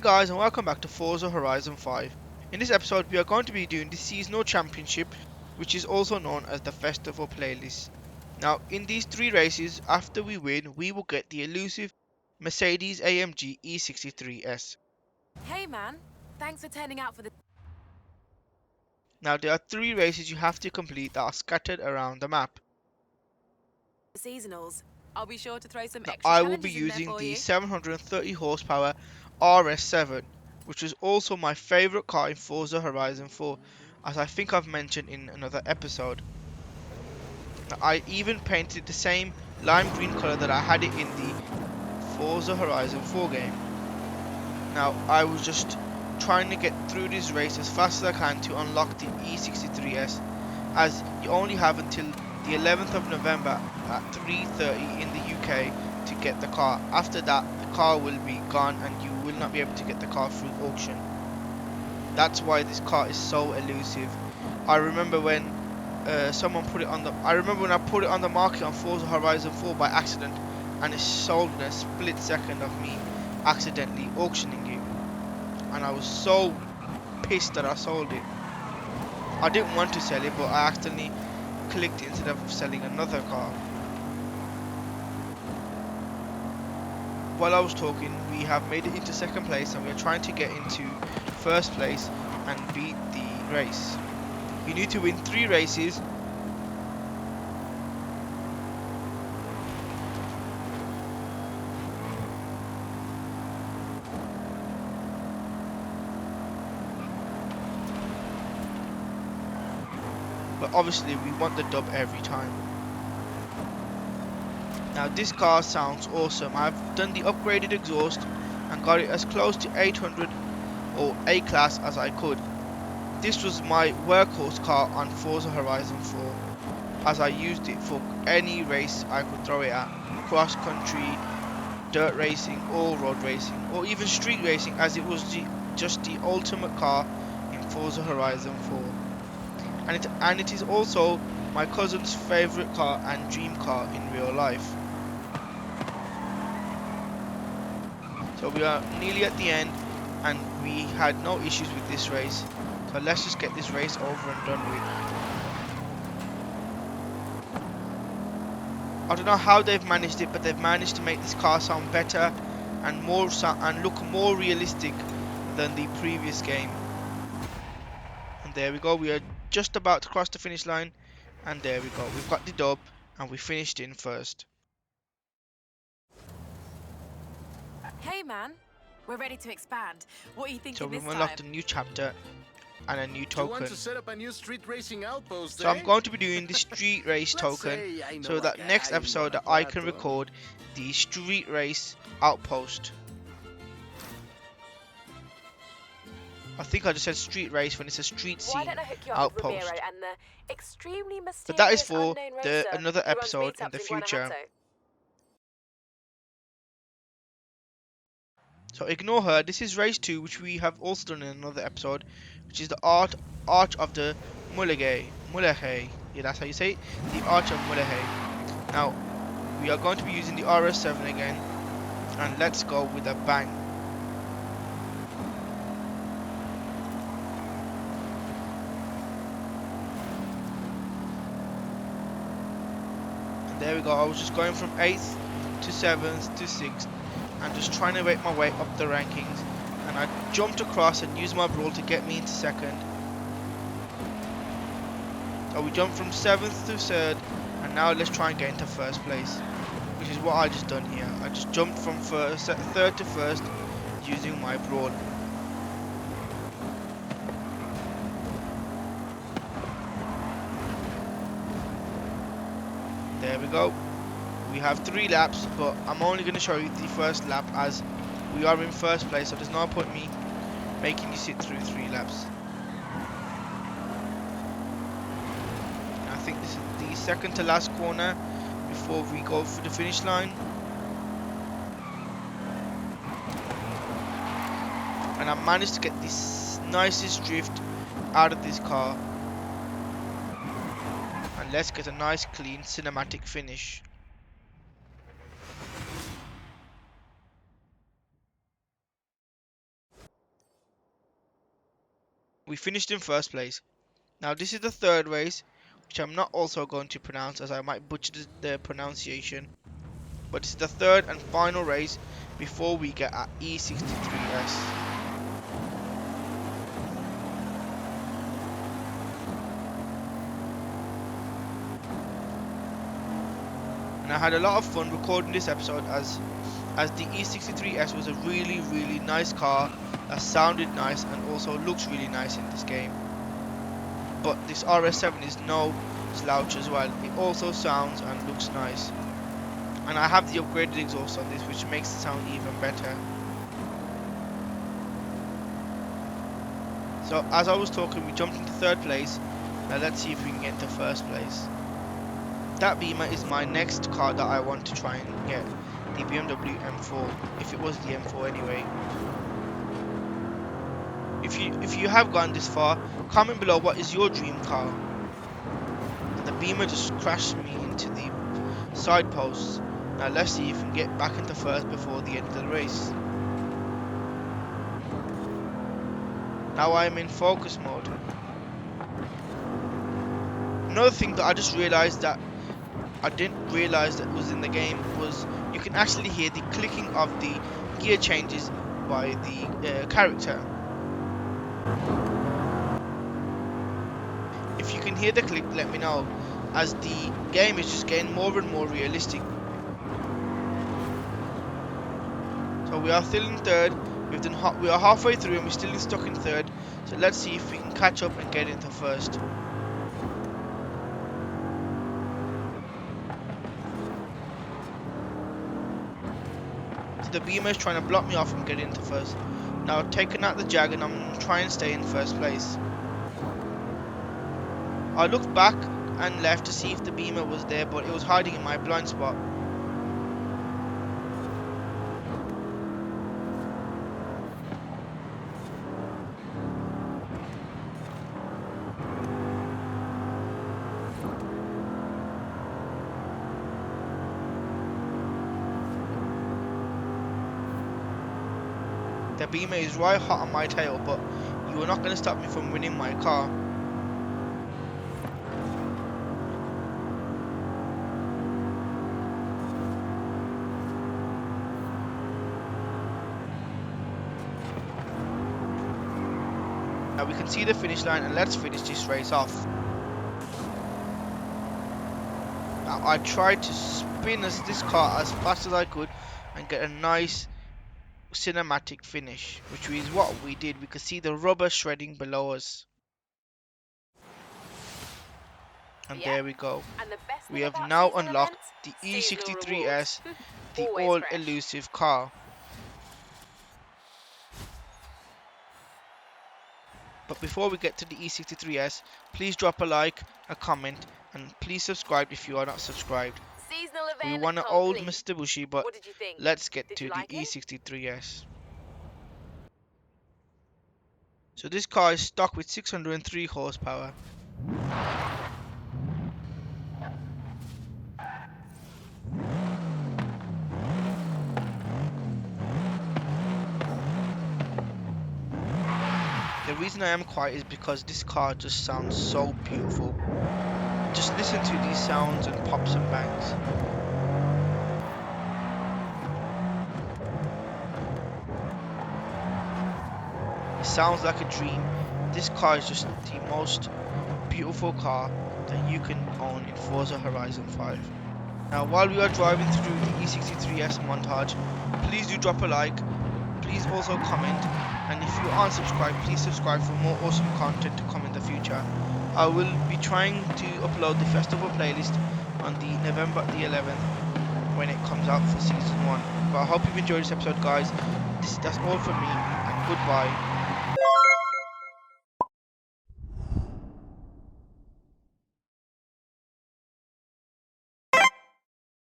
guys, and welcome back to Forza Horizon 5. In this episode we are going to be doing the seasonal championship, which is also known as the festival playlist. Now in these three races, after we win we will get the elusive Mercedes AMG E63S. Hey man, thanks for turning out for the Now there are three races you have to complete that are scattered around the map. seasonals. I'll be sure to throw some Now extra I will be challenges in there using for the you. 730 horsepower RS7, which is also my favourite car in Forza Horizon 4, as I think I've mentioned in another episode. Now, I even painted the same lime green colour that I had it in the Forza Horizon 4 game. Now I was just trying to get through this race as fast as I can to unlock the E63S, as you only have until the 11th of November at 3:30 in the UK to get the car. After that the car will be gone and you will not be able to get the car through auction. That's why this car is so elusive. I remember when someone put it on the I remember when I put it on the market on Forza Horizon 4 by accident, and it sold in a split second of me accidentally auctioning it, and I was so pissed that I sold it. I didn't want to sell it, but I accidentally clicked it instead of selling another car. While I was talking, we have made it into second place and we are trying to get into first place and beat the race. You need to win 3 races. But obviously we want the dub every time. Now this car sounds awesome. I've done the upgraded exhaust and got it as close to 800 or A class as I could. This was my workhorse car on Forza Horizon 4, as I used it for any race I could throw it at. Cross country, dirt racing, or road racing, or even street racing, as it was just the ultimate car in Forza Horizon 4. And it is also my cousin's favourite car and dream car in real life. So we are nearly at the end and we had no issues with this race. So let's just get this race over and done with. I don't know how they've managed it, but they've managed to make this car sound better and and look more realistic than the previous game. And there we go, we are just about to cross the finish line, and there we go, we've got the dub and we finished in first. Hey man, we're ready to expand. What are you So thinking we've this unlocked time? a new chapter and a new Do you want token. to set up a new street racing outpost, So I'm eh? going to be doing the street race Let's token, say I know so a that next guy in episode that I can Guanajuato. record the street race outpost. I think I just said street race when it's a street Why scene don't I hook you up with Ramiro outpost. and the extremely But that is mysterious for unknown the racer another who runs episode in the meetups in future. Guanajuato? So ignore her. This is race 2, which we have also done in another episode, which is the Arch of the Mulegay. Yeah, that's how you say it. The Arch of Mulegay. Now we are going to be using the RS7 again, and let's go with a bang. And there we go. I was just going from 8th to 7th to 6th and just trying to make my way up the rankings, and I jumped across and used my brawl to get me into second. So we jumped from 7th to 3rd, and now let's try and get into first place, which is what I just done here. I just jumped from 3rd to 1st using my brawl. There we go. We have 3 laps, but I'm only going to show you the first lap as we are in first place, so there's no point me making you sit through 3 laps. And I think this is the second to last corner before we go for the finish line. And I managed to get this nicest drift out of this car. And let's get a nice clean cinematic finish. We finished in first place. Now this is the third race, which I'm not also going to pronounce as I might butcher the pronunciation. But this is the third and final race before we get at E63S. And I had a lot of fun recording this episode as the E63S was a really nice car that sounded nice and also looks really nice in this game. But this RS7 is no slouch as well. It also sounds and looks nice. And I have the upgraded exhaust on this, which makes it sound even better. So as I was talking, we jumped into third place. Now let's see if we can get into first place. That Beamer is my next car that I want to try and get. The BMW M4, if it was the M4 anyway. If you have gone this far, comment below what is your dream car. And the Beamer just crashed me into the side posts. Now let's see if we can get back into first before the end of the race. Now I'm in focus mode. Another thing that I just realized that I didn't realize that was in the game was you can actually hear the clicking of the gear changes by the character. If you can hear the click, let me know, as the game is just getting more and more realistic. So we are still in third. We are halfway through and we're still stuck in third. So let's see if we can catch up and get into first. The Beamer is trying to block me off from getting into first. Now I've taken out the Jag and I'm going to try and stay in first place. I looked back and left to see if the Beamer was there, but it was hiding in my blind spot. The Beamer is right hot on my tail, but you are not going to stop me from winning my car. Now we can see the finish line and let's finish this race off. Now I tried to spin this car as fast as I could and get a nice cinematic finish, which is what we did. We could see the rubber shredding below us. And there we go. We have now unlocked the E63S, the all-elusive car. But before we get to the E63S, please drop a like, a comment, and please subscribe if you are not subscribed. We want an old Mr. Bushy, but let's get to the E63S. So this car is stock with 603 horsepower. The reason I am quiet is because this car just sounds so beautiful. Just listen to these sounds and pops and bangs. It sounds like a dream. This car is just the most beautiful car that you can own in Forza Horizon 5. Now while we are driving through the E63S montage, please do drop a like, please also comment, and if you aren't subscribed, please subscribe for more awesome content to come in the future. I will be trying to upload the festival playlist on the November the 11th when it comes out for season 1. But I hope you've enjoyed this episode, guys. That's all from me, and goodbye.